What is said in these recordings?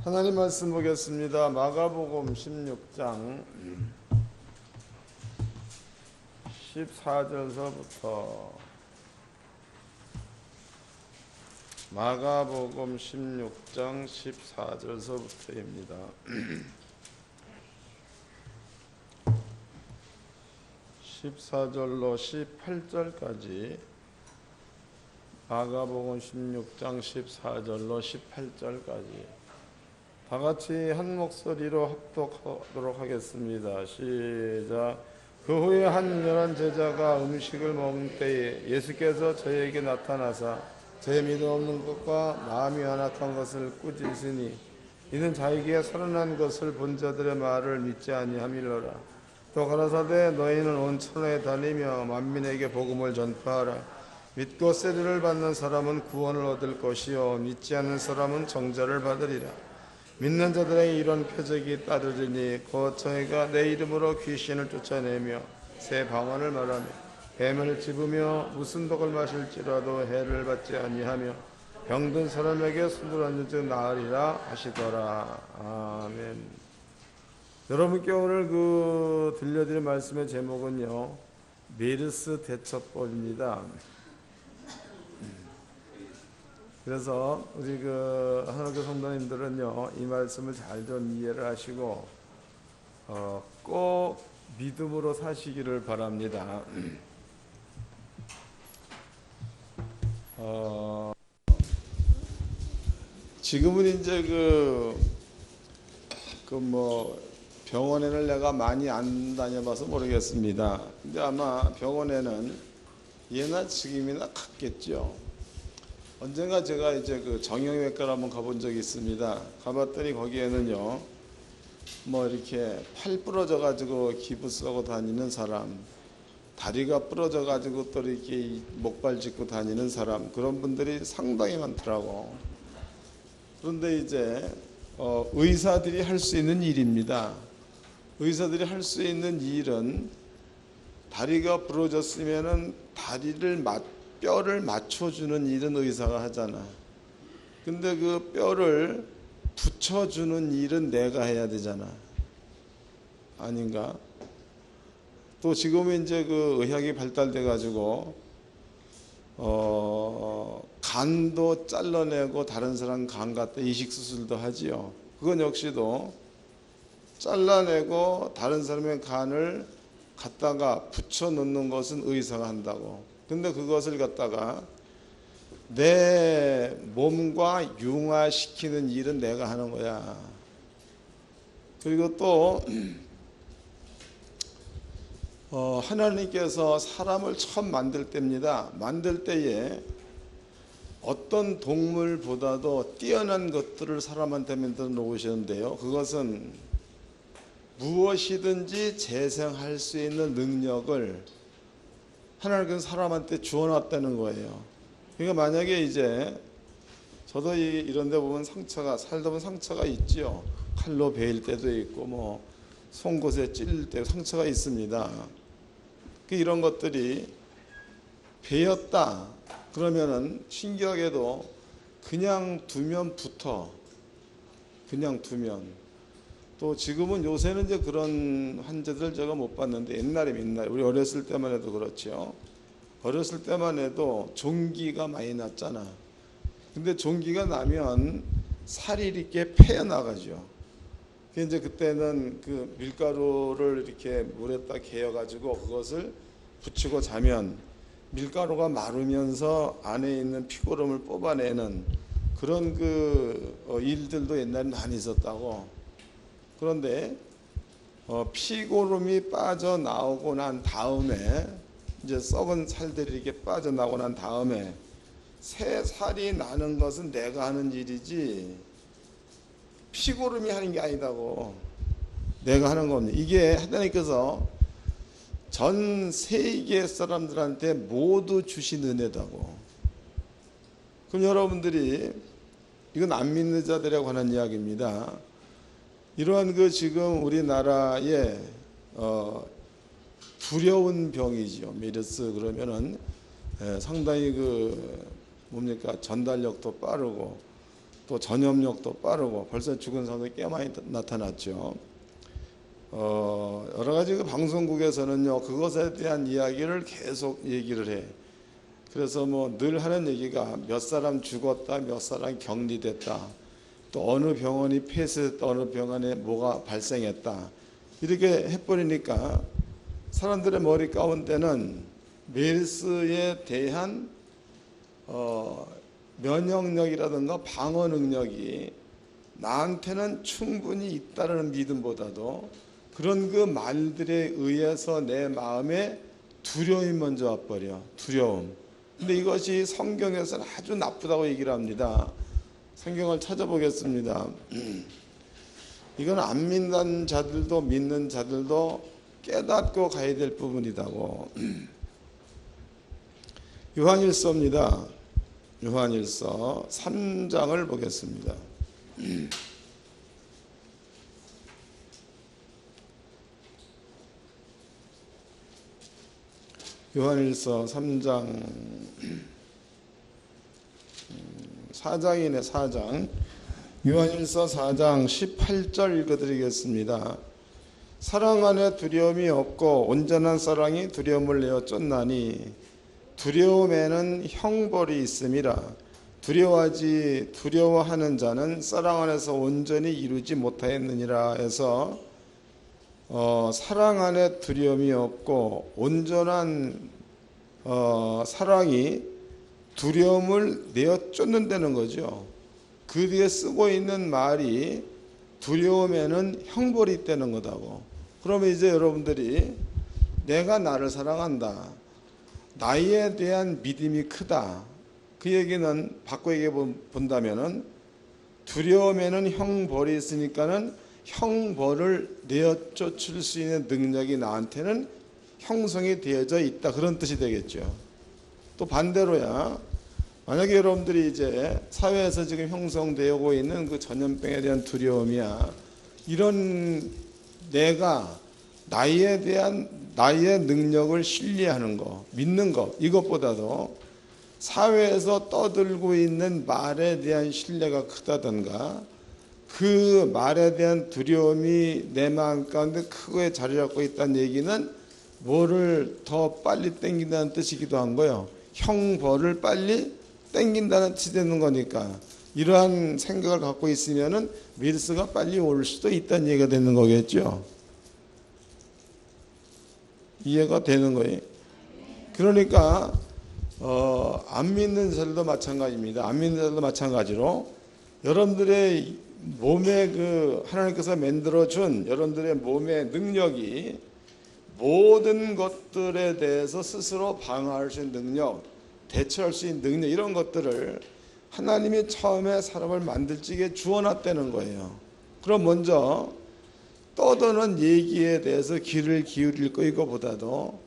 하나님 말씀 보겠습니다. 마가복음 16장 14절서부터 마가복음 16장 14절서부터입니다. 14절로 18절까지 마가복음 16장 14절로 18절까지 다 같이 한 목소리로 합독하도록 하겠습니다. 시작. 그 후에 한 유명한 제자가 음식을 먹을 때에 예수께서 저에게 나타나사 저의 믿음 없는 것과 마음이 완악한 것을 꾸짖으니 이는 자기에게 살아난 것을 본 자들의 말을 믿지 아니함이로라. 또 가라사대 너희는 온 천하에 다니며 만민에게 복음을 전파하라. 믿고 세례를 받는 사람은 구원을 얻을 것이요 믿지 않는 사람은 정죄를 받으리라. 믿는 자들에게 이런 표적이 따르리니 곧 저희가 내 이름으로 귀신을 쫓아내며 새 방언을 말하며 뱀을 집으며 무슨 독을 마실지라도 해를 받지 아니하며 병든 사람에게 손을 얹은 즉 나으리라 하시더라. 아멘. 여러분께 오늘 들려드릴 말씀의 제목은요, 메르스 대처법입니다. 그래서 우리 하나교 성도님들은요, 이 말씀을 잘 좀 이해를 하시고 꼭 믿음으로 사시기를 바랍니다. 지금은 이제 병원에는 내가 많이 안 다녀봐서 모르겠습니다. 근데 아마 병원에는 예나 지금이나 같겠죠. 언젠가 제가 이제 정형외과를 한번 가본 적이 있습니다. 가봤더니 거기에는요, 이렇게 팔 부러져 가지고 기부 쓰고 다니는 사람, 다리가 부러져 가지고 또 이렇게 목발 짚고 다니는 사람, 그런 분들이 상당히 많더라고. 그런데 이제 의사들이 할 수 있는 일입니다. 의사들이 할 수 있는 일은 다리가 부러졌으면은 뼈를 맞춰주는 일은 의사가 하잖아. 근데 그 뼈를 붙여주는 일은 내가 해야 되잖아. 아닌가? 또 지금은 이제 의학이 발달돼 가지고 간도 잘라내고 다른 사람 간 갖다 이식 수술도 하지요. 그건 역시도 잘라내고 다른 사람의 간을 갖다가 붙여 놓는 것은 의사가 한다고. 근데 그것을 갖다가 내 몸과 융화시키는 일은 내가 하는 거야. 그리고 또 하나님께서 사람을 처음 만들 때입니다. 만들 때에 어떤 동물보다도 뛰어난 것들을 사람한테 만들어 놓으셨는데요. 그것은 무엇이든지 재생할 수 있는 능력을 하나님께서 사람한테 주어놨다는 거예요. 그러니까 만약에 이제 저도 이런 데 보면 살다 보면 상처가 있지요. 칼로 베일 때도 있고 송곳에 찔릴 때 상처가 있습니다. 이런 것들이 베였다 그러면은 신기하게도 그냥 두면 붙어. 그냥 두면. 또 지금은 요새는 이제 그런 환자들 제가 못 봤는데 옛날에 우리 어렸을 때만 해도 그렇죠. 어렸을 때만 해도 종기가 많이 났잖아. 근데 종기가 나면 살이 이렇게 패여 나가죠. 이제 그때는 그 밀가루를 이렇게 물에다 개어 가지고 그것을 붙이고 자면 밀가루가 마르면서 안에 있는 피고름을 뽑아내는 그런 일들도 옛날에 많이 있었다고. 그런데 피고름이 빠져나오고 난 다음에 이제 썩은 살들이 이렇게 빠져나오고 난 다음에 새 살이 나는 것은 내가 하는 일이지 피고름이 하는 게 아니다고. 내가 하는 겁니다. 이게 하나님께서 전 세계 사람들한테 모두 주신 은혜다고. 그럼 여러분들이 이건 안 믿는 자들에 관한 이야기입니다. 이러한 지금 우리나라에 두려운 병이죠. 메르스 그러면은 상당히 전달력도 빠르고 또 전염력도 빠르고 벌써 죽은 사람도 꽤 많이 나타났죠. 여러 가지 그 방송국에서는요 그것에 대한 이야기를 계속 얘기를 해. 그래서 뭐 늘 하는 얘기가 몇 사람 죽었다, 몇 사람 격리됐다, 또 어느 병원이 폐쇄됐다, 어느 병원에 뭐가 발생했다 이렇게 해버리니까 사람들의 머리 가운데는 메르스에 대한 면역력이라든가 방어 능력이 나한테는 충분히 있다는 믿음보다도 그런 그 말들에 의해서 내 마음에 두려움이 먼저 와버려. 두려움. 근데 이것이 성경에서는 아주 나쁘다고 얘기를 합니다. 성경을 찾아보겠습니다. 이건 안 믿는 자들도 믿는 자들도 깨닫고 가야 될 부분이라고. 요한일서입니다. 요한일서 3장을 보겠습니다. 요한일서 3장 4장이네 4장. 요한일서 4장 18절 읽어드리겠습니다. 사랑 안에 두려움이 없고 온전한 사랑이 두려움을 내어 쫓나니 두려움에는 형벌이 있음이라. 두려워하는 자는 사랑 안에서 온전히 이루지 못하였느니라 해서 사랑 안에 두려움이 없고 온전한 사랑이 두려움을 내어 쫓는다는 거죠. 그 뒤에 쓰고 있는 말이 두려움에는 형벌이 있다는 거다고. 그러면 이제 여러분들이 내가 나를 사랑한다, 나에 대한 믿음이 크다, 그 얘기는 바꿔 얘기해 본다면은 두려움에는 형벌이 있으니까는 형벌을 내어 쫓을 수 있는 능력이 나한테는 형성이 되어져 있다, 그런 뜻이 되겠죠. 또 반대로야, 만약에 여러분들이 이제 사회에서 지금 형성되고 있는 그 전염병에 대한 두려움이야, 이런 내가 나에 대한 나의 능력을 신뢰하는 거, 믿는 거, 이것보다도 사회에서 떠들고 있는 말에 대한 신뢰가 크다던가 그 말에 대한 두려움이 내 마음 가운데 크게 자리 잡고 있다는 얘기는 뭐를 더 빨리 땡긴다는 뜻이기도 한 거예요. 형벌을 빨리 땡긴다는 뜻이 되는 거니까 이러한 생각을 갖고 있으면은 메르스가 빨리 올 수도 있다는 얘기가 되는 거겠죠. 이해가 되는 거예요. 그러니까 안 믿는 자들도 마찬가지입니다. 안 믿는 자들도 마찬가지로 여러분들의 몸에 그 하나님께서 만들어준 여러분들의 몸의 능력이 모든 것들에 대해서 스스로 방어할 수 있는 능력, 대처할 수 있는 능력, 이런 것들을 하나님이 처음에 사람을 만들 적에 주어놨다는 거예요. 그럼 먼저 떠도는 얘기에 대해서 귀를 기울일 거 이거보다도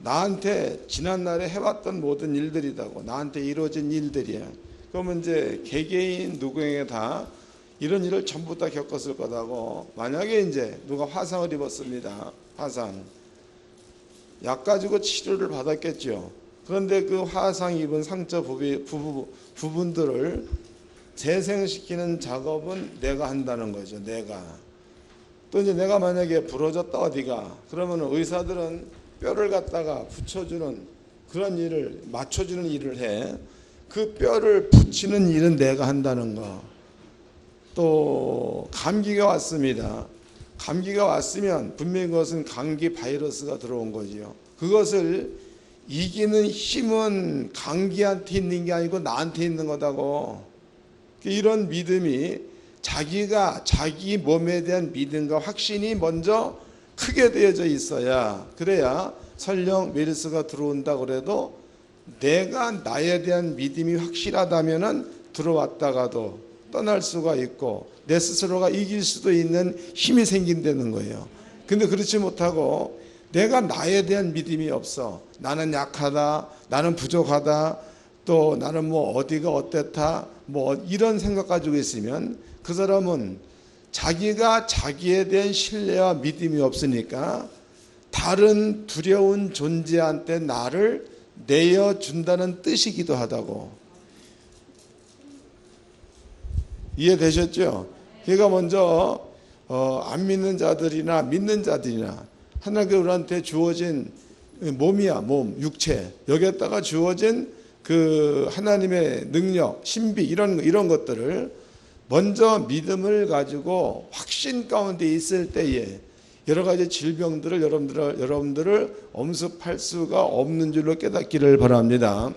나한테 지난날에 해왔던 모든 일들이라고, 나한테 이루어진 일들이야. 그러면 이제 개개인 누구에게 다 이런 일을 전부 다 겪었을 거다고. 만약에 이제 누가 화상을 입었습니다. 화상. 약 가지고 치료를 받았겠죠. 그런데 그 화상 입은 상처 부분들을 재생시키는 작업은 내가 한다는 거죠. 내가. 또 이제 내가 만약에 부러졌다 어디가, 그러면 의사들은 뼈를 갖다가 붙여주는 그런 일을, 맞춰주는 일을 해. 그 뼈를 붙이는 일은 내가 한다는 거. 또 감기가 왔습니다. 감기가 왔으면 분명히 그것은 감기 바이러스가 들어온 거지요. 그것을 이기는 힘은 감기한테 있는 게 아니고 나한테 있는 거다고. 이런 믿음이 자기가 자기 몸에 대한 믿음과 확신이 먼저 크게 되어져 있어야, 그래야 설령 메르스가 들어온다 그래도 내가 나에 대한 믿음이 확실하다면은 들어왔다가도 떠날 수가 있고 내 스스로가 이길 수도 있는 힘이 생긴다는 거예요. 근데 그렇지 못하고 내가 나에 대한 믿음이 없어. 나는 약하다, 나는 부족하다, 또 나는 뭐 어디가 어땠다, 뭐 이런 생각 가지고 있으면 그 사람은 자기가 자기에 대한 신뢰와 믿음이 없으니까 다른 두려운 존재한테 나를 내어준다는 뜻이기도 하다고. 이해되셨죠? 그러니까 먼저 안 믿는 자들이나 믿는 자들이나 하나님께서 우리한테 주어진 몸이야, 몸, 육체, 여기에다가 주어진 그 하나님의 능력, 신비 이런 것들을 먼저 믿음을 가지고 확신 가운데 있을 때에 여러 가지 질병들을 여러분들을 엄습할 수가 없는 줄로 깨닫기를 바랍니다.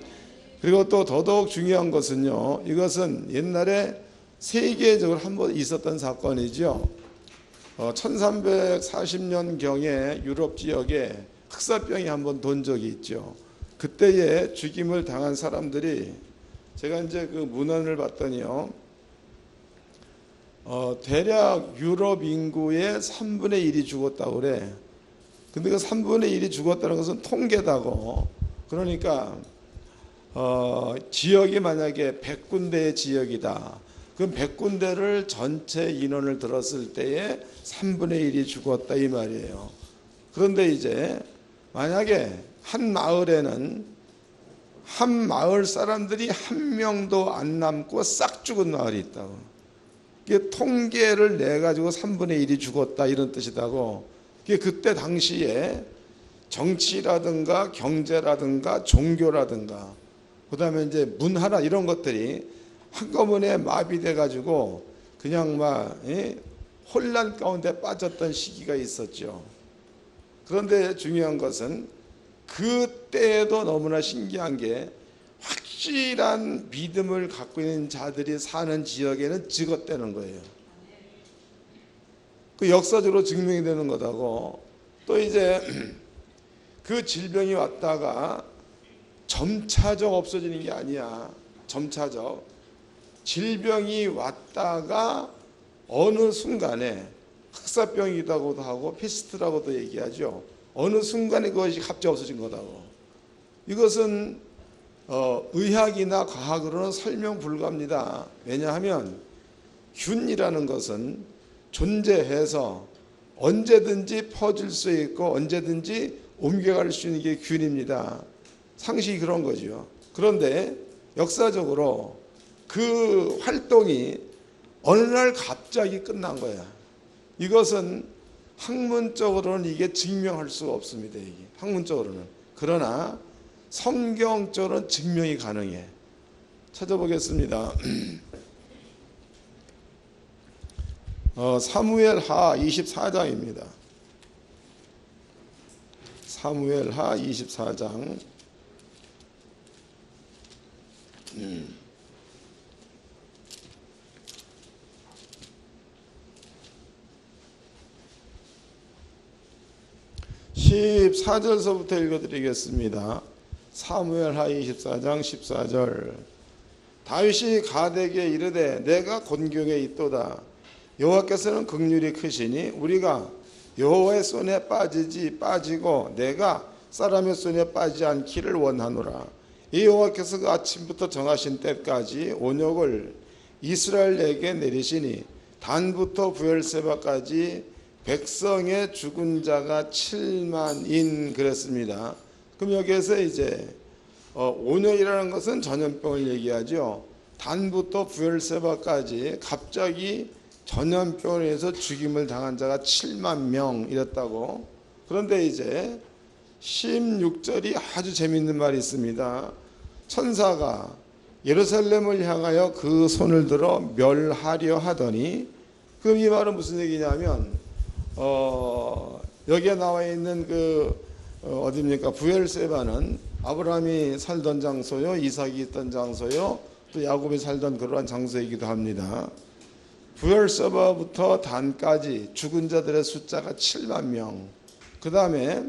그리고 또 더더욱 중요한 것은요, 이것은 옛날에 세계적으로 한번 있었던 사건이죠. 1340년경에 유럽 지역에 흑사병이 한번 돈 적이 있죠. 그때에 죽임을 당한 사람들이, 제가 이제 그 문헌을 봤더니요, 대략 유럽 인구의 3분의 1이 죽었다고 그래. 근데 그 3분의 1이 죽었다는 것은 통계다고. 그러니까 지역이 만약에 100군데의 지역이다. 그럼 100군데를 전체 인원을 들었을 때에 3분의 1이 죽었다 이 말이에요. 그런데 이제 만약에 한 마을에는 한 마을 사람들이 한 명도 안 남고 싹 죽은 마을이 있다고. 이게 통계를 내 가지고 3분의 1이 죽었다 이런 뜻이다고. 그때 당시에 정치라든가 경제라든가 종교라든가 그다음에 이제 문화라 이런 것들이 한꺼번에 마비돼 가지고 그냥 막 혼란 가운데 빠졌던 시기가 있었죠. 그런데 중요한 것은 그때에도 너무나 신기한 게 확실한 믿음을 갖고 있는 자들이 사는 지역에는 찍었다는 거예요. 그 역사적으로 증명이 되는 거다고. 또 이제 그 질병이 왔다가 점차적 없어지는 게 아니야. 점차적. 질병이 왔다가 어느 순간에 흑사병이라고도 하고 페스트라고도 얘기하죠. 어느 순간에 그것이 갑자기 없어진 거다고. 이것은 의학이나 과학으로는 설명 불가합니다. 왜냐하면 균이라는 것은 존재해서 언제든지 퍼질 수 있고 언제든지 옮겨갈 수 있는 게 균입니다. 상식이 그런 거죠. 그런데 역사적으로 그 활동이 어느 날 갑자기 끝난 거야. 이것은 학문적으로는 이게 증명할 수가 없습니다. 이게 학문적으로는. 그러나 성경적으로는 증명이 가능해. 찾아보겠습니다. 사무엘하 24장입니다. 사무엘하 24장 14절서부터 읽어드리겠습니다. 사무엘하 24장 14절. 다윗이 가데에게 이르되 내가 곤경에 있도다. 여호와께서는 긍휼이 크시니 우리가 여호와의 손에 빠지고 내가 사람의 손에 빠지지 않기를 원하노라. 이 여호와께서 그 아침부터 정하신 때까지 온역을 이스라엘에게 내리시니 단부터 부엘세바까지 백성의 죽은 자가 7만인 그랬습니다. 그럼 여기에서 이제 온역이라는 것은 전염병을 얘기하죠. 단부터 부엘세바까지 갑자기 전염병에 의해서 죽임을 당한 자가 7만 명이었다고. 그런데 이제 16절이 아주 재미있는 말이 있습니다. 천사가 예루살렘을 향하여 그 손을 들어 멸하려 하더니, 그럼 이 말은 무슨 얘기냐면 여기에 나와 있는 어디입니까? 부엘세바는 아브라함이 살던 장소요, 이삭이 있던 장소요, 또 야곱이 살던 그러한 장소이기도 합니다. 부엘세바부터 단까지 죽은 자들의 숫자가 7만 명. 그 다음에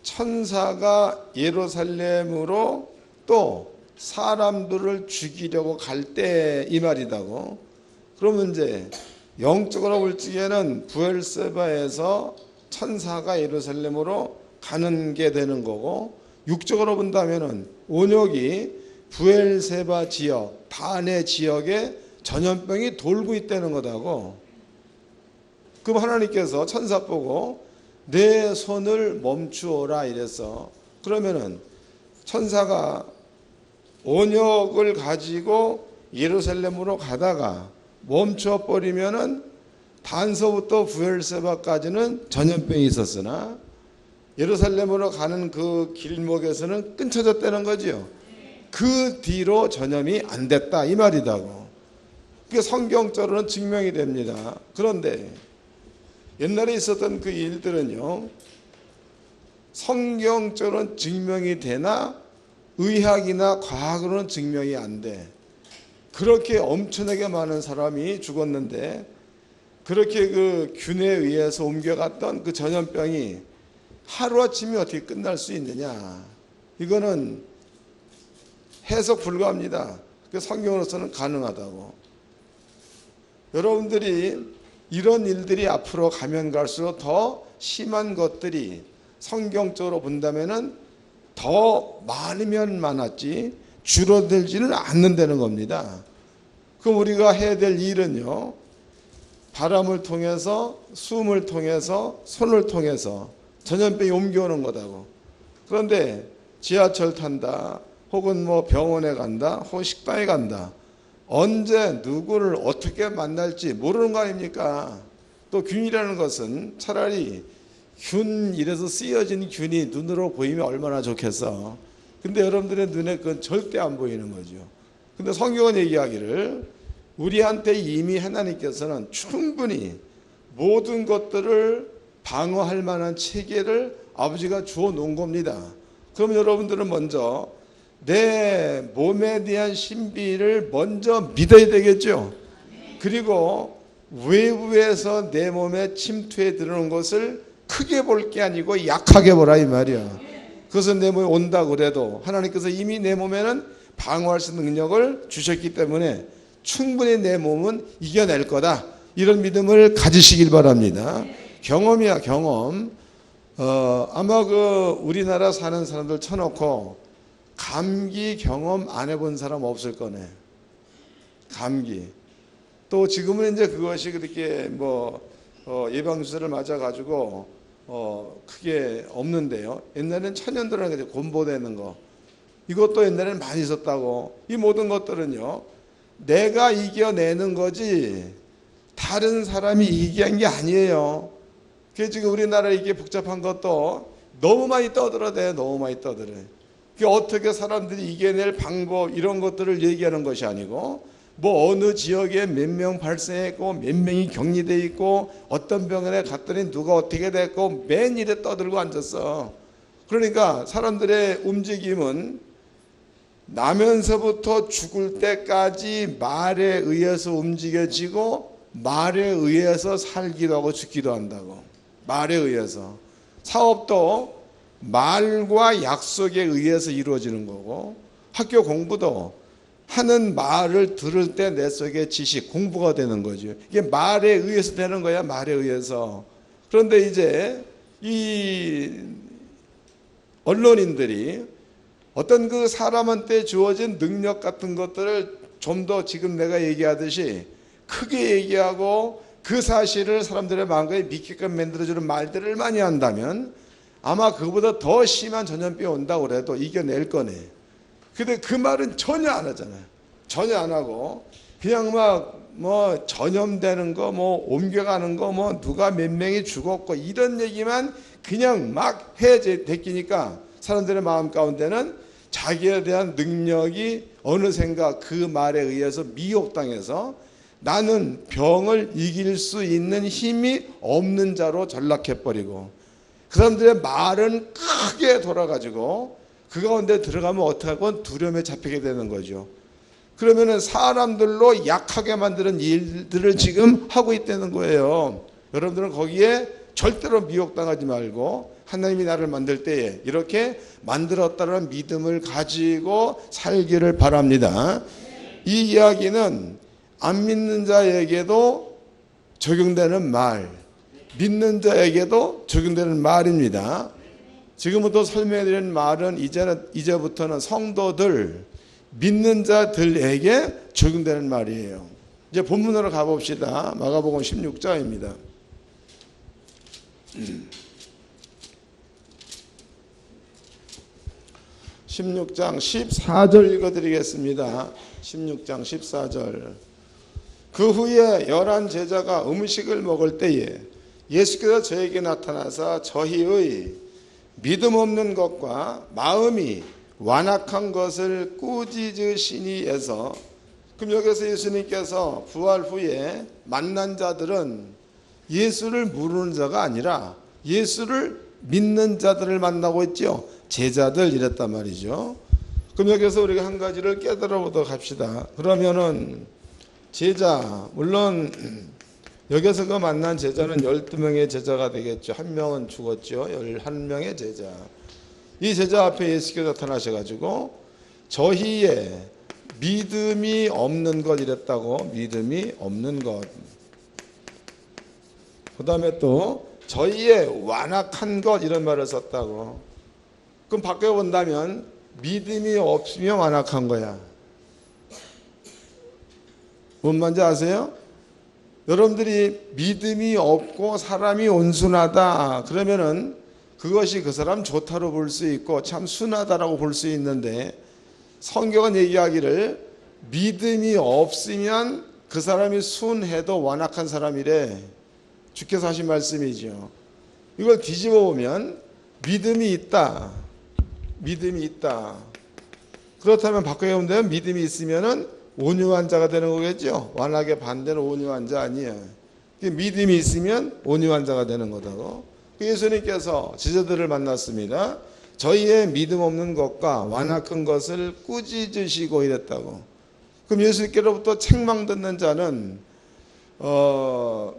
천사가 예루살렘으로 또 사람들을 죽이려고 갈 때 이 말이다고. 그러면 이제 영적으로 볼 적에는 부엘세바에서 천사가 예루살렘으로 가는 게 되는 거고, 육적으로 본다면은 온역이 부엘세바 지역, 단의 지역에 전염병이 돌고 있다는 거다고. 그럼 하나님께서 천사 보고 내 손을 멈추어라 이래서, 그러면은 천사가 온역을 가지고 예루살렘으로 가다가 멈춰 버리면은 단서부터 부엘세바까지는 전염병이 있었으나 예루살렘으로 가는 그 길목에서는 끊쳐졌다는 거지요. 그 뒤로 전염이 안 됐다 이 말이다고. 그게 성경적으로는 증명이 됩니다. 그런데 옛날에 있었던 그 일들은요, 성경적으로는 증명이 되나 의학이나 과학으로는 증명이 안 돼. 그렇게 엄청나게 많은 사람이 죽었는데 그렇게 그 균에 의해서 옮겨갔던 그 전염병이 하루아침에 어떻게 끝날 수 있느냐. 이거는 해석 불가합니다. 그 성경으로서는 가능하다고. 여러분들이 이런 일들이 앞으로 가면 갈수록 더 심한 것들이 성경적으로 본다면은 더 많으면 많았지 줄어들지는 않는다는 겁니다. 그럼 우리가 해야 될 일은요, 바람을 통해서, 숨을 통해서, 손을 통해서 전염병이 옮겨오는 거다고. 그런데 지하철 탄다, 혹은 뭐 병원에 간다, 혹은 식당에 간다, 언제 누구를 어떻게 만날지 모르는 거 아닙니까? 또 균이라는 것은 차라리 균, 이래서 쓰여진 균이 눈으로 보이면 얼마나 좋겠어. 근데 여러분들의 눈에 그건 절대 안 보이는 거죠. 근데 성경은 얘기하기를 우리한테 이미 하나님께서는 충분히 모든 것들을 방어할 만한 체계를 아버지가 주어 놓은 겁니다. 그럼 여러분들은 먼저 내 몸에 대한 신비를 먼저 믿어야 되겠죠. 그리고 외부에서 내 몸에 침투해 들어오는 것을 크게 볼 게 아니고 약하게 보라 이 말이야. 그것은 내 몸에 온다 그래도 하나님께서 이미 내 몸에는 방어할 수 있는 능력을 주셨기 때문에 충분히 내 몸은 이겨낼 거다. 이런 믿음을 가지시길 바랍니다. 경험이야 경험. 아마 그 우리나라 사는 사람들 쳐놓고 감기 경험 안 해본 사람 없을 거네. 감기. 또 지금은 이제 그것이 그렇게 뭐 예방주사를 맞아가지고 크게 없는데요. 옛날에는 천연두라는 게 곰보되는 거, 이것도 옛날에는 많이 있었다고. 이 모든 것들은요, 내가 이겨내는 거지 다른 사람이 이기한 게 아니에요. 그게 지금 우리나라 이게 복잡한 것도 너무 많이 떠들어대요. 너무 많이 떠들어요. 그게 어떻게 사람들이 이겨낼 방법 이런 것들을 얘기하는 것이 아니고 뭐 어느 지역에 몇 명 발생했고 몇 명이 격리돼 있고 어떤 병원에 갔더니 누가 어떻게 됐고 맨 일에 떠들고 앉았어. 그러니까 사람들의 움직임은 나면서부터 죽을 때까지 말에 의해서 움직여지고 말에 의해서 살기도 하고 죽기도 한다고. 말에 의해서. 사업도 말과 약속에 의해서 이루어지는 거고, 학교 공부도 하는 말을 들을 때 내 속에 지식, 공부가 되는 거죠. 이게 말에 의해서 되는 거야, 말에 의해서. 그런데 이제 이 언론인들이 어떤 그 사람한테 주어진 능력 같은 것들을 좀 더 지금 내가 얘기하듯이 크게 얘기하고 그 사실을 사람들의 마음에 믿게끔 만들어주는 말들을 많이 한다면 아마 그보다 더 심한 전염병이 온다고 그래도 이겨낼 거네. 근데 그 말은 전혀 안 하잖아요. 전혀 안 하고 그냥 막 뭐 전염되는 거, 뭐 옮겨가는 거, 뭐 누가 몇 명이 죽었고 이런 얘기만 그냥 막 대끼니까 사람들의 마음 가운데는 자기에 대한 능력이 어느샌가 그 말에 의해서 미혹당해서 나는 병을 이길 수 있는 힘이 없는 자로 전락해버리고, 그 사람들의 말은 크게 돌아가지고 그 가운데 들어가면 어떡하고 두려움에 잡히게 되는 거죠. 그러면은 사람들로 약하게 만드는 일들을 지금 하고 있다는 거예요. 여러분들은 거기에 절대로 미혹당하지 말고 하나님이 나를 만들 때에 이렇게 만들었다는 믿음을 가지고 살기를 바랍니다. 이 이야기는 안 믿는 자에게도 적용되는 말, 믿는 자에게도 적용되는 말입니다. 지금부터 설명해드리는 말은 이제부터는 성도들, 믿는 자들에게 적용되는 말이에요. 이제 본문으로 가봅시다. 마가복음 16장입니다. 16장 14절 읽어드리겠습니다. 16장 14절. 그 후에 11 제자가 음식을 먹을 때에 예수께서 저에게 나타나사 저희의 믿음 없는 것과 마음이 완악한 것을 꾸짖으시니 해서, 그럼 여기서 예수님께서 부활 후에 만난 자들은 예수를 모르는 자가 아니라 예수를 믿는 자들을 만나고 있죠. 제자들 이랬단 말이죠. 그럼 여기서 우리가 한 가지를 깨달아 보도록 합시다. 그러면은 제자, 물론 여기서 그 만난 제자는 12명의 제자가 되겠죠. 한 명은 죽었죠. 11명의 제자. 이 제자 앞에 예수께서 나타나셔가지고 저희의 믿음이 없는 것 이랬다고. 믿음이 없는 것. 그 다음에 또 저희의 완악한 것 이런 말을 썼다고. 그럼 바꿔본다면 믿음이 없으면 완악한 거야. 뭔 말인지 아세요? 여러분들이 믿음이 없고 사람이 온순하다 그러면은 그것이 그 사람 좋다로 볼 수 있고 참 순하다라고 볼 수 있는데, 성경은 얘기하기를 믿음이 없으면 그 사람이 순해도 완악한 사람이래. 주께서 하신 말씀이죠. 이걸 뒤집어 보면 믿음이 있다. 믿음이 있다. 그렇다면 바꿔 보면 믿음이 있으면은 온유한 자가 되는 거겠죠. 완악의 반대는 온유한 자 아니에요. 믿음이 있으면 온유한 자가 되는 거다고. 예수님께서 제자들을 만났습니다. 저희의 믿음 없는 것과 완악한 것을 꾸짖으시고 이랬다고. 그럼 예수님께로부터 책망 듣는 자는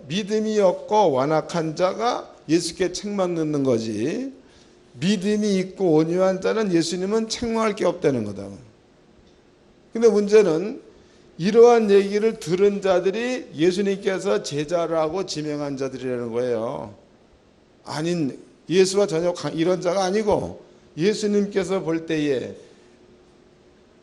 믿음이 없고 완악한 자가 예수께 책망 듣는 거지, 믿음이 있고 온유한 자는 예수님은 책망할 게 없다는 거다. 근데 문제는 이러한 얘기를 들은 자들이 예수님께서 제자라고 지명한 자들이라는 거예요. 아닌, 예수와 전혀 이런 자가 아니고 예수님께서 볼 때에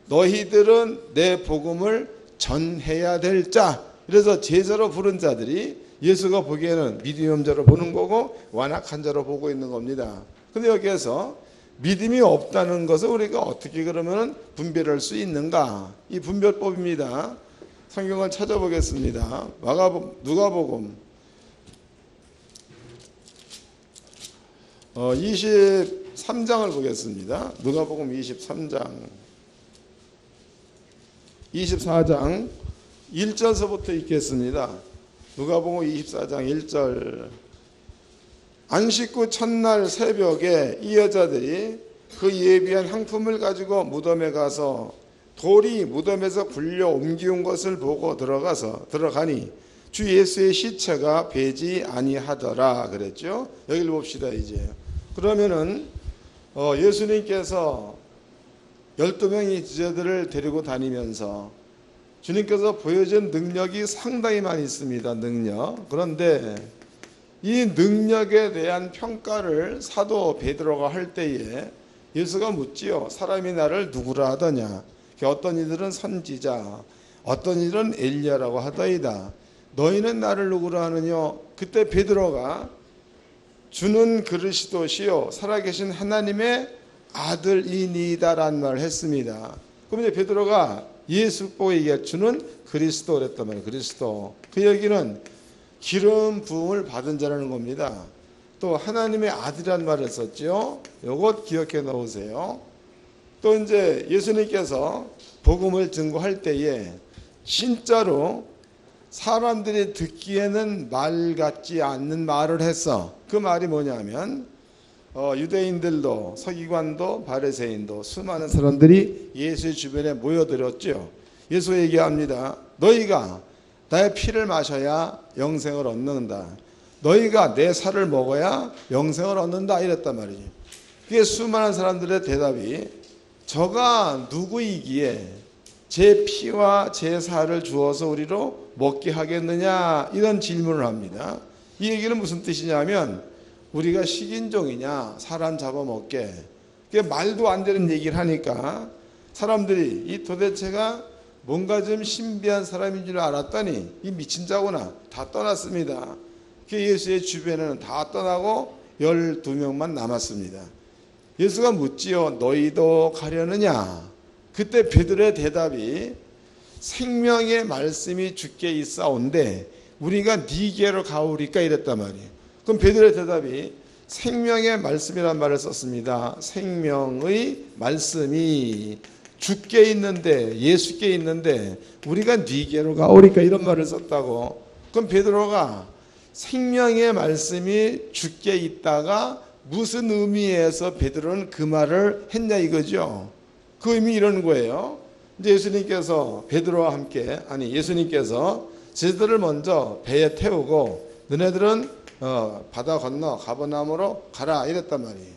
너희들은 내 복음을 전해야 될 자, 그래서 제자로 부른 자들이 예수가 보기에는 믿음이 없는 자로 보는 거고 완악한 자로 보고 있는 겁니다. 근데 여기에서 믿음이 없다는 것을 우리가 어떻게 그러면 분별할 수 있는가? 이 분별법입니다. 성경을 찾아보겠습니다. 누가복음 23장을 보겠습니다. 누가복음 24장 1절서부터 읽겠습니다. 누가복음 24장 1절. 안식 후 첫날 새벽에 이 여자들이 그 예비한 향품을 가지고 무덤에 가서 돌이 무덤에서 굴려 옮기운 것을 보고 들어가니 주 예수의 시체가 배지 아니하더라 그랬죠. 여기를 봅시다. 이제 그러면은 예수님께서 12명의 제자들을 데리고 다니면서 주님께서 보여준 능력이 상당히 많이 있습니다. 능력. 그런데 이 능력에 대한 평가를 사도 베드로가 할 때에 예수가 묻지요. 사람이 나를 누구라 하더냐. 어떤 이들은 선지자, 어떤 이들은 엘리야라고 하더이다. 너희는 나를 누구라 하느냐. 그때 베드로가 주는 그리스도시요 살아계신 하나님의 아들이니다라는 말을 했습니다. 그럼 이제 베드로가 예수 보고 얘기할 주는 그리스도 그랬단 말이에요. 그리스도. 그 얘기는 기름 부음을 받은 자라는 겁니다. 또 하나님의 아들이라는 말을 썼죠. 이것 기억해 놓으세요. 또 이제 예수님께서 복음을 증거할 때에 진짜로 사람들이 듣기에는 말 같지 않는 말을 했어. 그 말이 뭐냐면 유대인들도 서기관도 바리새인도 수많은 사람들이 예수의 주변에 모여들었죠. 예수 얘기합니다. 너희가 나의 피를 마셔야 영생을 얻는다. 너희가 내 살을 먹어야 영생을 얻는다 이랬단 말이죠. 그게 수많은 사람들의 대답이 저가 누구이기에 제 피와 제 살을 주어서 우리로 먹게 하겠느냐 이런 질문을 합니다. 이 얘기는 무슨 뜻이냐면 우리가 식인종이냐 사람 잡아먹게, 그게 말도 안 되는 얘기를 하니까 사람들이 이 도대체가 뭔가 좀 신비한 사람인 줄 알았더니 이 미친 자구나 다 떠났습니다. 그 예수의 주변에는 다 떠나고 12명만 남았습니다. 예수가 묻지요. 너희도 가려느냐. 그때 베드로의 대답이 생명의 말씀이 주께 있사온데 우리가 네게로 가오리까 이랬단 말이에요. 그럼 베드로의 대답이 생명의 말씀이란 말을 썼습니다. 생명의 말씀이 주께 있는데, 예수께 있는데 우리가 네게로 가오리까 이런 말을 썼다고. 그럼 베드로가 생명의 말씀이 주께 있다가 무슨 의미에서 베드로는 그 말을 했냐 이거죠. 그 의미 이런 거예요. 이제 예수님께서 베드로와 함께, 예수님께서 제자들을 먼저 배에 태우고 너네들은 바다 건너 가버나움으로 가라 이랬단 말이에요.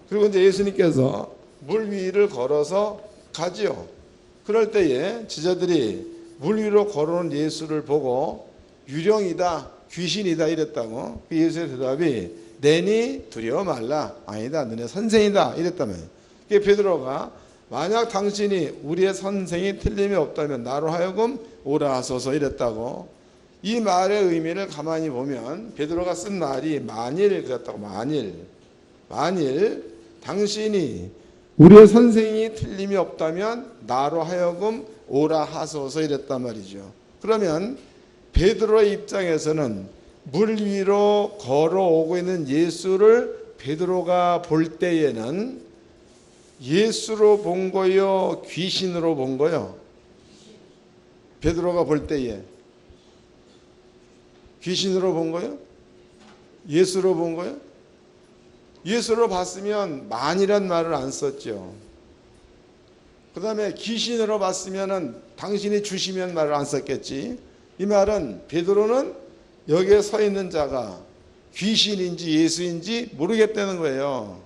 그리고 이제 예수님께서 물 위를 걸어서 가지요. 그럴 때에 제자들이 물 위로 걸어온 예수를 보고 유령이다, 귀신이다 이랬다고. 예수의 대답이 내니 두려워 말라. 아니다, 너네 선생이다 이랬다며. 베드로가 만약 당신이 우리의 선생이 틀림이 없다면 나로 하여금 오라 하소서 이랬다고. 이 말의 의미를 가만히 보면 베드로가 쓴 말이 만일 그랬다고. 만일 당신이 우리의 선생이 틀림이 없다면 나로 하여금 오라 하소서 이랬단 말이죠. 그러면 베드로의 입장에서는 물 위로 걸어오고 있는 예수를 베드로가 볼 때에는 예수로 본 거요, 귀신으로 본 거요? 베드로가 볼 때에 귀신으로 본 거요? 예수로 본 거요? 예수로 봤으면 만이란 말을 안 썼죠. 그 다음에 귀신으로 봤으면 당신이 주시면 말을 안 썼겠지. 이 말은 베드로는 여기에 서 있는 자가 귀신인지 예수인지 모르겠다는 거예요.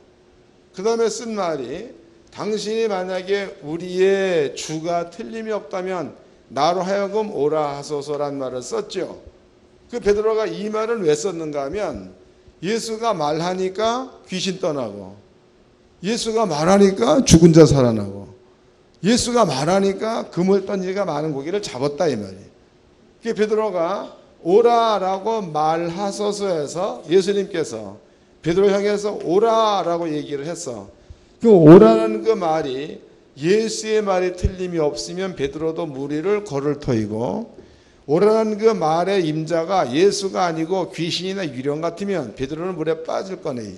그 다음에 쓴 말이 당신이 만약에 우리의 주가 틀림이 없다면 나로 하여금 오라 하소서란 말을 썼죠. 그 베드로가 이 말을 왜 썼는가 하면 예수가 말하니까 귀신 떠나고, 예수가 말하니까 죽은 자 살아나고, 예수가 말하니까 그물 던지가 많은 고기를 잡았다 이 말이에요. 그 베드로가 오라라고 말하소서해서 예수님께서 베드로 향해서 오라라고 얘기를 했어. 그 오라는 그 말이 예수의 말이 틀림이 없으면 베드로도 물 위를 걸을 터이고, 오라는 그 말의 임자가 예수가 아니고 귀신이나 유령 같으면 베드로는 물에 빠질 거네.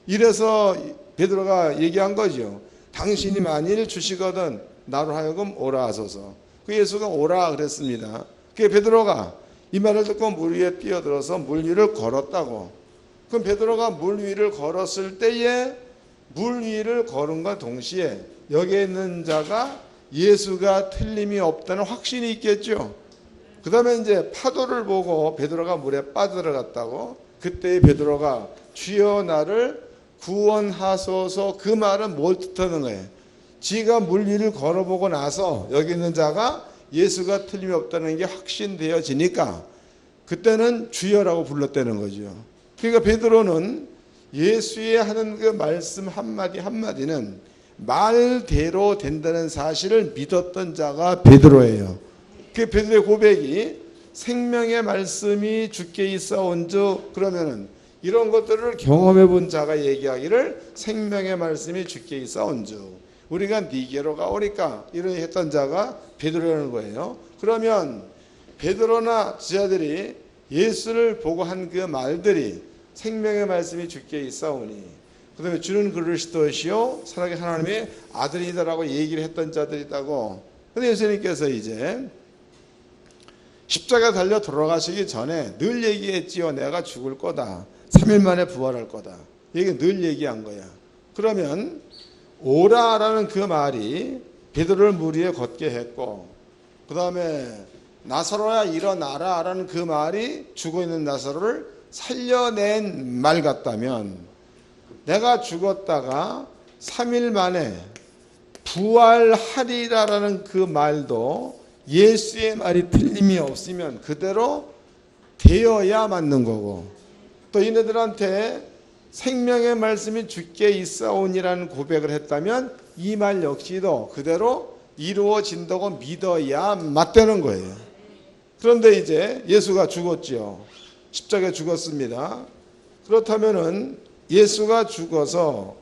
이래서 베드로가 얘기한 거죠. 당신이 만일 주시거든 나로 하여금 오라 하소서. 그 예수가 오라 그랬습니다. 그 베드로가 이 말을 듣고 물 위에 뛰어들어서 물 위를 걸었다고. 그럼 베드로가 물 위를 걸었을 때에 물 위를 걸음과 동시에 여기에 있는 자가 예수가 틀림이 없다는 확신이 있겠죠. 그 다음에 이제 파도를 보고 베드로가 물에 빠져들어갔다고. 그때 베드로가 주여 나를 구원하소서, 그 말은 뭘 뜻하는 거예요? 지가 물 위를 걸어보고 나서 여기 있는 자가 예수가 틀림이 없다는 게 확신되어지니까 그때는 주여라고 불렀다는 거죠. 그러니까 베드로는 예수의 하는 그 말씀 한마디 한마디는 말대로 된다는 사실을 믿었던 자가 베드로예요. 그 베드로의 고백이 생명의 말씀이 주께 있사온즉, 그러면은 이런 것들을 경험해 본 자가 얘기하기를 생명의 말씀이 주께 있사온즉 우리가 네게로 가오리까 이런 했던 자가 베드로라는 거예요. 그러면 베드로나 제자들이 예수를 보고 한 그 말들이 생명의 말씀이 주께 있사오니, 그 다음에 주는 그리스도시요 살아계신 하나님의 아들이다라고 얘기를 했던 자들이다고. 그런데 예수님께서 이제 십자가 달려 돌아가시기 전에 늘 얘기했지요. 내가 죽을 거다. 3일 만에 부활할 거다. 이게 늘 얘기한 거야. 그러면 오라라는 그 말이 베드로를 물 위에 걷게 했고, 그 다음에 나사로야 일어나라 라는 그 말이 죽어있는 나사로를 살려낸 말 같다면, 내가 죽었다가 3일 만에 부활하리라라는 그 말도 예수의 말이 틀림이 없으면 그대로 되어야 맞는 거고, 또 이네들한테 생명의 말씀이 주께 있사오니라는 고백을 했다면 이 말 역시도 그대로 이루어진다고 믿어야 맞다는 거예요. 그런데 이제 예수가 죽었지요. 십자가에 죽었습니다. 그렇다면은 예수가 죽어서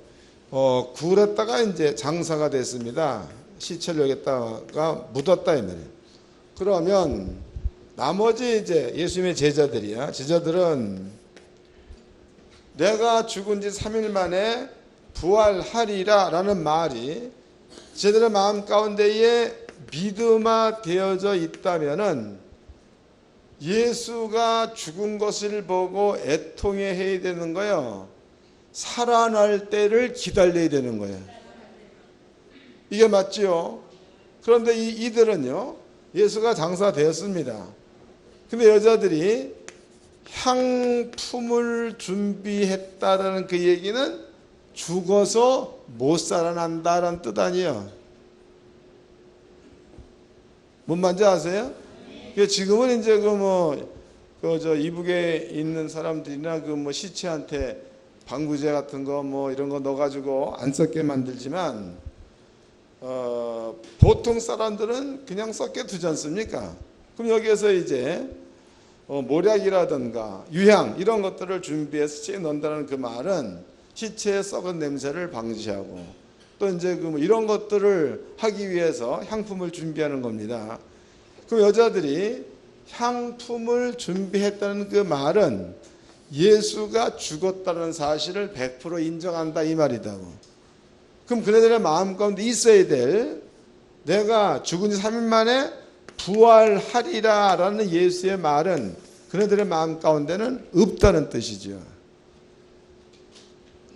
굴했다가 이제 장사가 됐습니다. 시체를 여기다가 묻었다 이 말이에요. 그러면 나머지 이제 예수님의 제자들은 내가 죽은 지 3일 만에 부활하리라 라는 말이 제들의 마음 가운데에 믿음화 되어져 있다면은 예수가 죽은 것을 보고 애통해 해야 되는 거예요. 살아날 때를 기다려야 되는 거예요. 이게 맞지요? 그런데 이들은요, 예수가 장사되었습니다. 근데 여자들이 향품을 준비했다라는 그 얘기는 죽어서 못 살아난다라는 뜻 아니에요. 뭔 말인지 아세요? 지금은 이제 이북에 있는 사람들이나 시체한테 방부제 같은 거 이런 거 넣어가지고 안 썩게 만들지만 보통 사람들은 그냥 썩게 두지 않습니까? 그럼 여기에서 이제 모략이라든가 유향 이런 것들을 준비해서 시체에 넣는다는 그 말은 시체의 썩은 냄새를 방지하고 또 이제 이런 것들을 하기 위해서 향품을 준비하는 겁니다. 그럼 여자들이 향품을 준비했다는 그 말은 예수가 죽었다는 사실을 100% 인정한다 이 말이다고. 그럼 그네들의 마음 가운데 있어야 될 내가 죽은 지 3일 만에 부활하리라 라는 예수의 말은 그네들의 마음 가운데는 없다는 뜻이죠.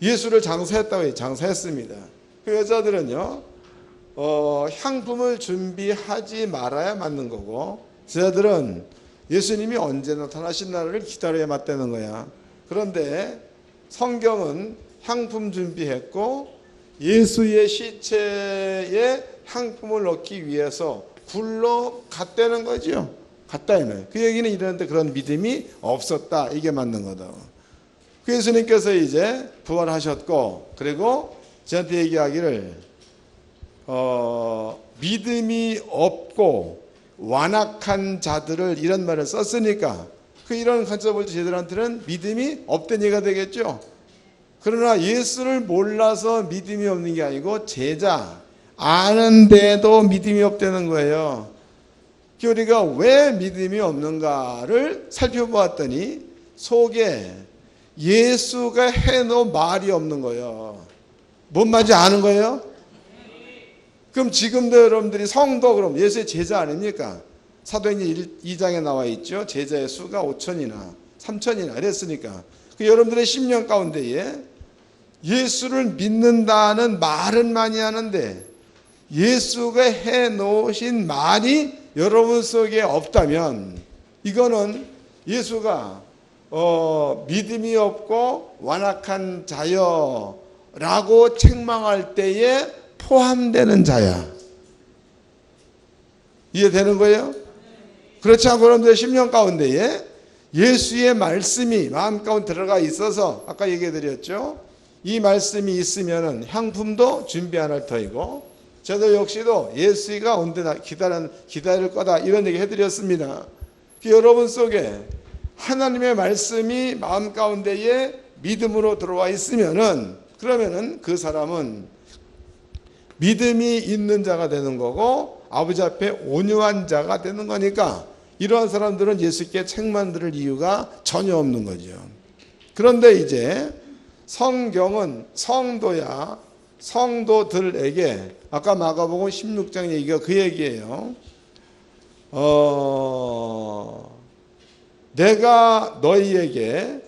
예수를 장사했다고 해요. 장사했습니다. 그 여자들은요 향품을 준비하지 말아야 맞는 거고 제자들은 예수님이 언제 나타나신 날을 기다려야 맞다는 거야. 그런데 성경은 향품 준비했고 예수의 시체에 향품을 넣기 위해서 굴러갔다는 거죠. 갔다 이거예요. 그 얘기는 이러는데 그런 믿음이 없었다. 이게 맞는 거다. 그 예수님께서 이제 부활하셨고 그리고 저한테 얘기하기를 믿음이 없고 완악한 자들을 이런 말을 썼으니까 이런 컨셉을 제자들한테는 믿음이 없던 얘기가 되겠죠. 그러나 예수를 몰라서 믿음이 없는 게 아니고 제자 아는데도 믿음이 없다는 거예요. 우리가 왜 믿음이 없는가를 살펴보았더니 속에 예수가 해놓은 말이 없는 거예요. 뭔 말인지 아는 거예요? 그럼 지금도 여러분들이 성도 그럼 예수의 제자 아닙니까? 사도행전 2장에 나와 있죠. 제자의 수가 5천이나 3천이나 이랬으니까 여러분들의 심령 가운데에 예수를 믿는다는 말은 많이 하는데 예수가 해놓으신 말이 여러분 속에 없다면 이거는 예수가 믿음이 없고 완악한 자여라고 책망할 때에 포함되는 자야. 이해되는 거예요? 그렇지 않고 여러분들의 심령 가운데에 예수의 말씀이 마음 가운데 들어가 있어서 아까 얘기해 드렸죠. 이 말씀이 있으면은 향품도 준비 안 할 터이고 저도 역시도 예수가 온데 기다릴 거다 이런 얘기 해드렸습니다. 여러분 속에 하나님의 말씀이 마음 가운데에 믿음으로 들어와 있으면은 그러면은 그 사람은 믿음이 있는 자가 되는 거고 아버지 앞에 온유한 자가 되는 거니까 이러한 사람들은 예수께 책만 들을 이유가 전혀 없는 거죠. 그런데 이제 성경은 성도들에게 아까 마가복음 16장 얘기가 그 얘기예요. 내가 너희에게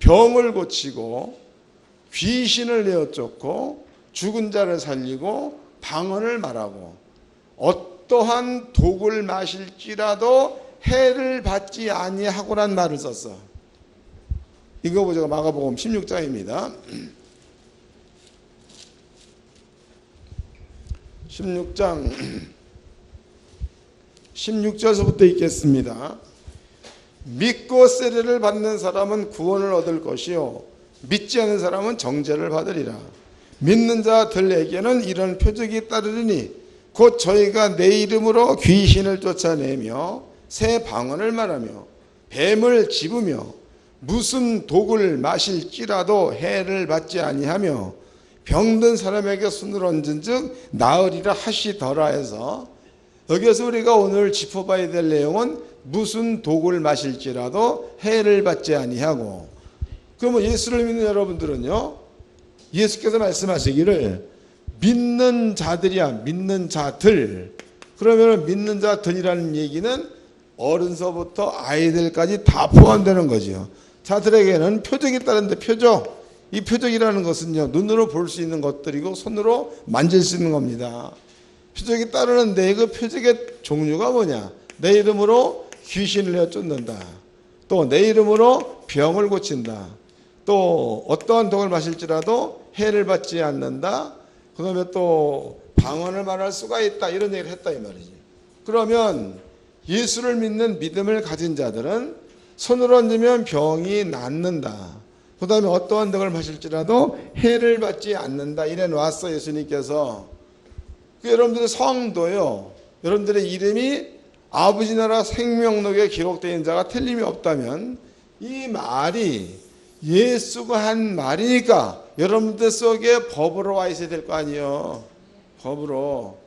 병을 고치고 귀신을 내어 쫓고 죽은 자를 살리고 방언을 말하고 어떠한 독을 마실지라도 해를 받지 아니하고란 말을 썼어. 이거 보죠. 마가복음 16장입니다. 16장 16절서부터 읽겠습니다. 믿고 세례를 받는 사람은 구원을 얻을 것이요 믿지 않는 사람은 정죄를 받으리라. 믿는 자들에게는 이런 표적이 따르리니 곧 저희가 내 이름으로 귀신을 쫓아내며 새 방언을 말하며 뱀을 집으며 무슨 독을 마실지라도 해를 받지 아니하며 병든 사람에게 손을 얹은즉 나으리라 하시더라 해서, 여기에서 우리가 오늘 짚어봐야 될 내용은 무슨 독을 마실지라도 해를 받지 아니하고, 그러면 예수를 믿는 여러분들은요, 예수께서 말씀하시기를 믿는 자들이야, 믿는 자들. 그러면 믿는 자들이라는 얘기는 어른서부터 아이들까지 다 포함되는 거죠. 자들에게는 표적이 따른데, 표적. 이 표적이라는 것은요, 눈으로 볼 수 있는 것들이고 손으로 만질 수 있는 겁니다. 표적이 따르는데 그 표적의 종류가 뭐냐? 내 이름으로 귀신을 내어 쫓는다. 또 내 이름으로 병을 고친다. 또 어떠한 독을 마실지라도 해를 받지 않는다. 그 다음에 또 방언을 말할 수가 있다. 이런 얘기를 했다 이 말이지. 그러면 예수를 믿는 믿음을 가진 자들은 손을 얹으면 병이 낫는다. 그 다음에 어떠한 독을 마실지라도 해를 받지 않는다. 이래 놨어 예수님께서. 여러분들의 성도요, 여러분들의 이름이 아버지 나라 생명록에 기록된 자가 틀림이 없다면 이 말이 예수가 한 말이니까 여러분들 속에 법으로 와 있어야 될 거 아니에요. 법으로.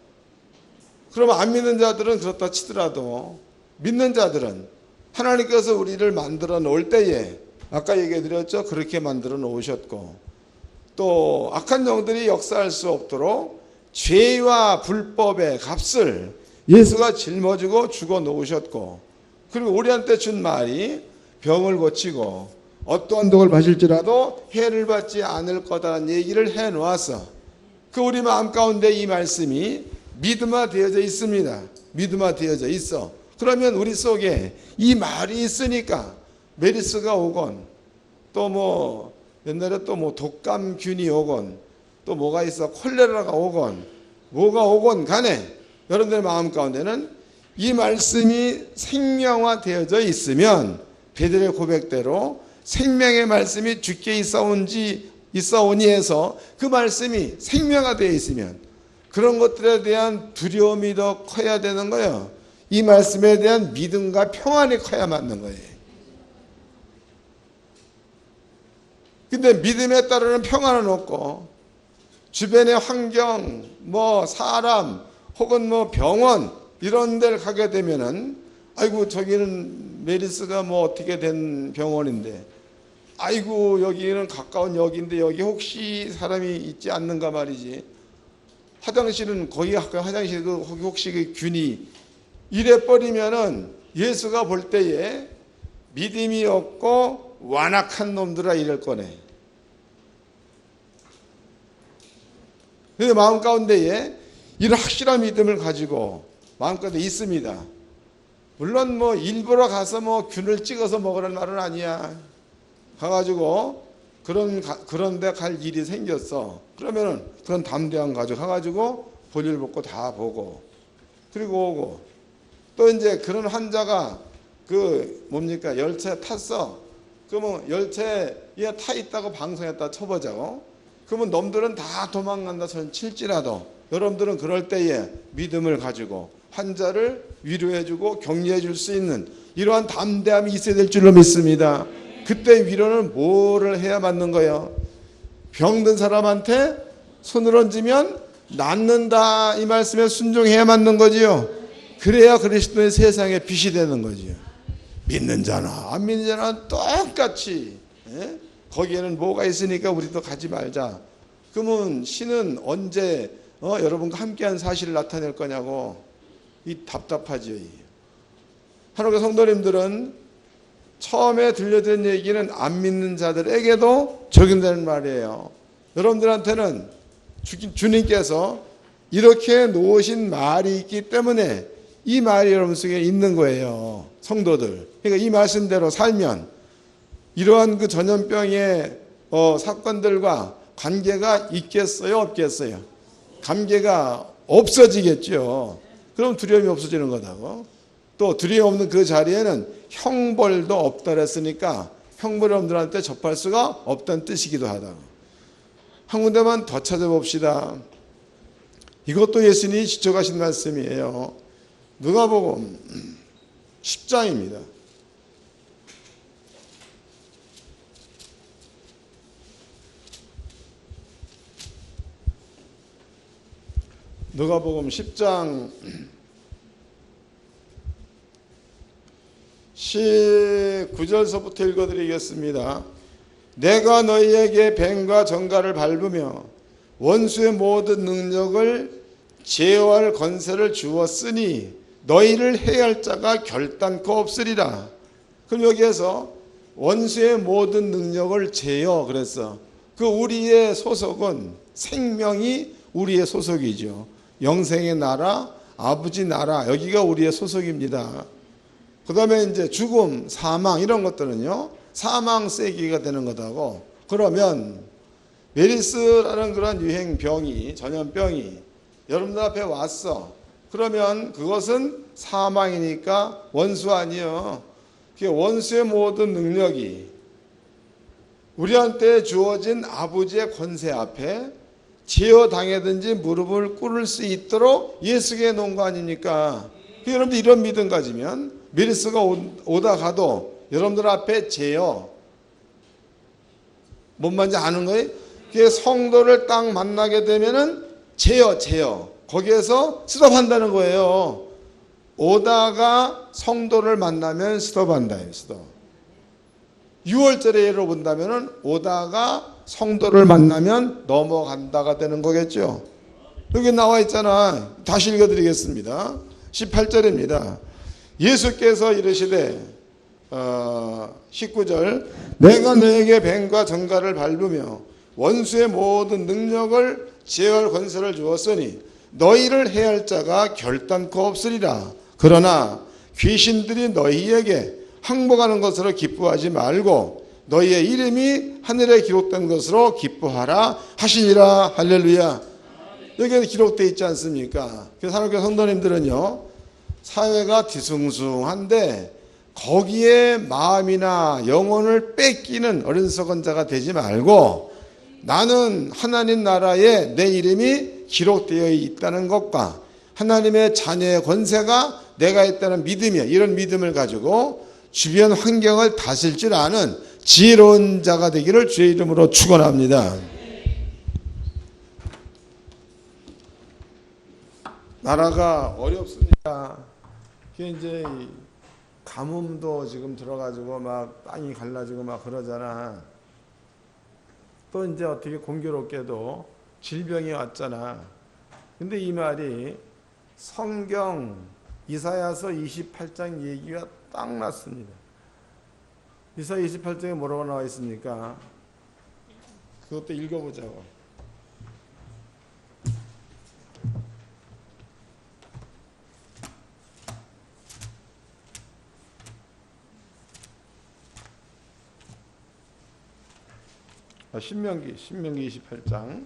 그러면 안 믿는 자들은 그렇다 치더라도 믿는 자들은 하나님께서 우리를 만들어 놓을 때에 아까 얘기해 드렸죠. 그렇게 만들어 놓으셨고, 또 악한 영들이 역사할 수 없도록 죄와 불법의 값을 예수가 짊어지고 죽어 놓으셨고, 그리고 우리한테 준 말이 병을 고치고 어떠한 독을 마실지라도 해를 받지 않을 거다라는 얘기를 해 놓았어. 그 우리 마음 가운데 이 말씀이 믿음화 되어져 있습니다. 믿음화 되어져 있어. 그러면 우리 속에 이 말이 있으니까 메르스가 오건, 또 뭐 옛날에 또 뭐 독감균이 오건, 또 뭐가 있어, 콜레라가 오건, 뭐가 오건 간에 여러분들의 마음 가운데는 이 말씀이 생명화 되어져 있으면 베드로의 고백대로 생명의 말씀이 주께 있사오니 해서 그 말씀이 생명화 되어 있으면 그런 것들에 대한 두려움이 더 커야 되는 거예요. 이 말씀에 대한 믿음과 평안이 커야 맞는 거예요. 근데 믿음에 따르는 평안은 없고 주변의 환경, 뭐 사람, 혹은 뭐 병원 이런 데를 가게 되면은 아이고 저기는 메르스가 뭐 어떻게 된 병원인데, 아이고 여기는 가까운 역인데 여기 혹시 사람이 있지 않는가 말이지. 화장실은 거기 화장실 거기 혹시 그 균이 이래 버리면은 예수가 볼 때에 믿음이 없고 완악한 놈들아 이럴 거네. 근데 마음 가운데에 이런 확실한 믿음을 가지고 마음 가운데 있습니다. 물론 뭐 일부러 가서 뭐 균을 찍어서 먹으라는 말은 아니야. 가가지고 그런 데 갈 일이 생겼어. 그러면은 그런 담대함 가지고 가가지고 볼일 벗고 다 보고 그리고 오고, 또 이제 그런 환자가 그 뭡니까 열차에 탔어. 그러면 열차에 타 있다고 방송했다 쳐보자고. 그러면 놈들은 다 도망간다 손 칠지라도 여러분들은 그럴 때에 믿음을 가지고 환자를 위로해주고 격려해줄 수 있는 이러한 담대함이 있어야 될 줄로 믿습니다. 그때 위로는 뭐를 해야 맞는 거예요? 병든 사람한테 손을 얹으면 낫는다 이 말씀에 순종해야 맞는 거지요. 그래야 그리스도의 세상에 빛이 되는 거지요. 믿는 자나 안 믿는 자나 똑같이 거기에는 뭐가 있으니까 우리도 가지 말자. 그러면 신은 언제 여러분과 함께한 사실을 나타낼 거냐고. 이 답답하지요. 하나님의 성도님들은 처음에 들려드린 얘기는 안 믿는 자들에게도 적용되는 말이에요. 여러분들한테는 주님께서 이렇게 놓으신 말이 있기 때문에 이 말이 여러분 속에 있는 거예요. 성도들. 그러니까 이 말씀대로 살면 이러한 그 전염병의 사건들과 관계가 있겠어요? 없겠어요? 관계가 없어지겠죠. 그럼 두려움이 없어지는 거다고. 또 두려움 없는 그 자리에는 형벌도 없다 그랬으니까 형벌놈들한테 접할 수가 없다는 뜻이기도 하다고. 한 군데만 더 찾아봅시다. 이것도 예수님이 지적하신 말씀이에요. 누가복음 10장입니다. 누가복음 10장 19절서부터 읽어드리겠습니다. 내가 너희에게 뱀과 정갈을 밟으며 원수의 모든 능력을 제어할 권세를 주었으니 너희를 해할 자가 결단코 없으리라. 그럼 여기에서 원수의 모든 능력을 제어 그랬어. 그 우리의 소속은 생명이 우리의 소속이죠. 영생의 나라, 아버지 나라, 여기가 우리의 소속입니다. 그 다음에 이제 죽음, 사망 이런 것들은요, 사망 세기가 되는 거다고. 그러면 메르스라는 그런 유행병이, 전염병이 여러분들 앞에 왔어. 그러면 그것은 사망이니까 원수 아니요. 원수의 모든 능력이 우리한테 주어진 아버지의 권세 앞에 제어당하든지 무릎을 꿇을 수 있도록 예수께 놓은 거 아닙니까? 여러분들 이런 믿음 가지면 메르스가 오다 가도 여러분들 앞에 제어 뭔 말인지 아는 거예요? 그게 성도를 딱 만나게 되면은 제어 거기에서 스톱한다는 거예요. 오다가 성도를 만나면 스톱한다. 스톱. 6월절에 예로 본다면은 오다가 성도를 만나면 넘어간다가 되는 거겠죠. 여기 나와 있잖아. 다시 읽어드리겠습니다. 18절입니다. 예수께서 이르시되 19절 내가 너에게 뱀과 정갈을 밟으며 원수의 모든 능력을 제어할 권세를 주었으니 너희를 해할 자가 결단코 없으리라. 그러나 귀신들이 너희에게 항복하는 것으로 기뻐하지 말고 너희의 이름이 하늘에 기록된 것으로 기뻐하라 하시니라. 할렐루야. 여기에 기록되어 있지 않습니까? 그래서 하나님께 성도님들은요, 사회가 뒤숭숭한데 거기에 마음이나 영혼을 뺏기는 어리석은 자가 되지 말고 나는 하나님 나라에 내 이름이 기록되어 있다는 것과 하나님의 자녀의 권세가 내가 있다는 믿음이야. 이런 믿음을 가지고 주변 환경을 다스릴 줄 아는 지혜로운 자가 되기를 주의 이름으로 축원합니다. 나라가 어렵습니다. 이제 가뭄도 지금 들어가지고 막 땅이 갈라지고 막 그러잖아. 또 이제 어떻게 공교롭게도 질병이 왔잖아. 근데 이 말이 성경 이사야서 28장 얘기가 딱 맞습니다. 이사야 28장에 뭐라고 나와 있습니까? 그것도 읽어보자고. 신명기 28장.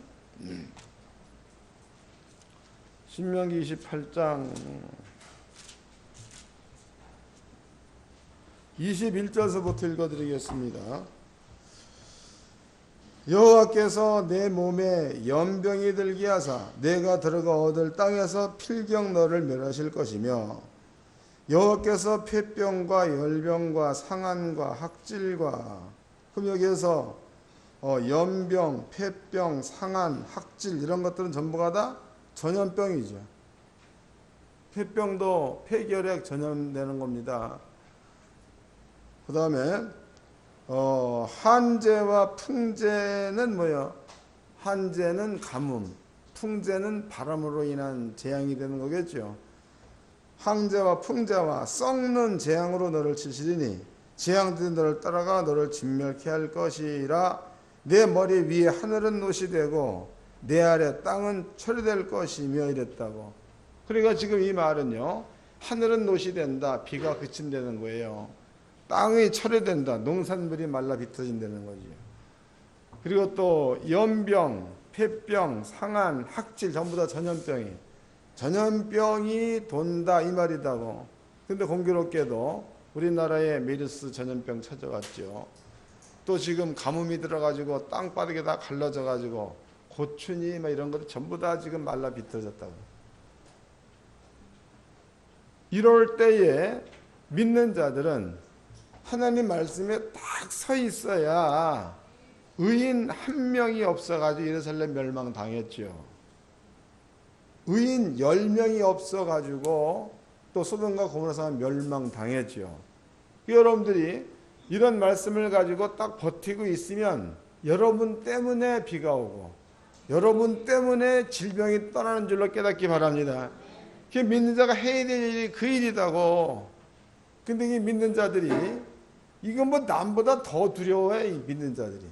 신명기 28장 21절서부터 읽어드리겠습니다. 여호와께서 내 몸에 연병이 들게 하사 내가 들어가 얻을 땅에서 필경 너를 멸하실 것이며 여호와께서 폐병과 열병과 상한과 학질과, 그럼 여기에서 연병, 폐병, 상한, 학질 이런 것들은 전부가 다 전염병이죠. 폐병도 폐결핵 전염되는 겁니다. 그 다음에 한재와 풍재는 뭐예요? 한재는 가뭄, 풍재는 바람으로 인한 재앙이 되는 거겠죠. 한재와 풍재와 썩는 재앙으로 너를 치시리니 재앙들이 너를 따라가 너를 진멸케 할 것이라. 내 머리 위에 하늘은 노시 되고 내 아래 땅은 처리될 것이며 이랬다고. 그러니까 지금 이 말은요, 하늘은 노시 된다, 비가 그친다는 거예요. 땅이 철회된다, 농산물이 말라 비틀어진다는 거죠. 그리고 또 연병, 폐병, 상한, 학질 전부 다 전염병이 돈다 이 말이다고. 근데 공교롭게도 우리나라에 메르스 전염병 찾아왔죠. 또 지금 가뭄이 들어가지고 땅바닥에 다 갈라져가지고 고추니 막 이런 것들 전부 다 지금 말라 비틀어졌다고. 이럴 때에 믿는 자들은 하나님 말씀에 딱 서 있어야, 의인 한 명이 없어가지고 예루살렘 멸망당했죠. 의인 10명이 없어가지고 또 소돔과 고모라가 멸망당했죠. 여러분들이 이런 말씀을 가지고 딱 버티고 있으면 여러분 때문에 비가 오고 여러분 때문에 질병이 떠나는 줄로 깨닫기 바랍니다. 그 믿는 자가 해야 될 일이 그 일이다고. 근데 이 믿는 자들이 이건 뭐 남보다 더 두려워해. 이 믿는 자들이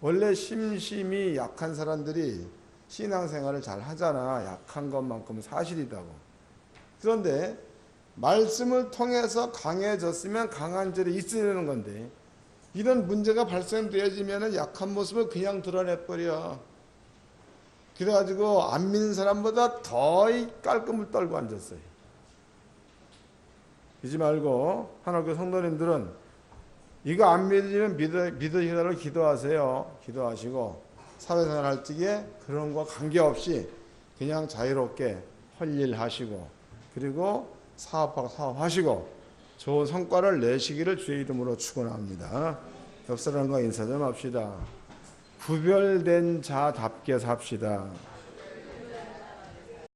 원래 심심이 약한 사람들이 신앙생활을 잘 하잖아. 약한 것만큼은 사실이다고. 그런데 말씀을 통해서 강해졌으면 강한 줄에 있으려는 건데 이런 문제가 발생되어지면 약한 모습을 그냥 드러내버려. 그래가지고 안 믿는 사람보다 더 깔끔을 떨고 앉았어요. 그러지 말고 하나님께 성도님들은 이거 안 믿으면 믿으시라고 기도하세요. 기도하시고 사회생활 할 적에 그런 거 관계없이 그냥 자유롭게 할 일 하시고 그리고 사업하시고 좋은 성과를 내시기를 주의 이름으로 축원합니다. 옆 사람과 인사 좀 합시다. 구별된 자답게 삽시다.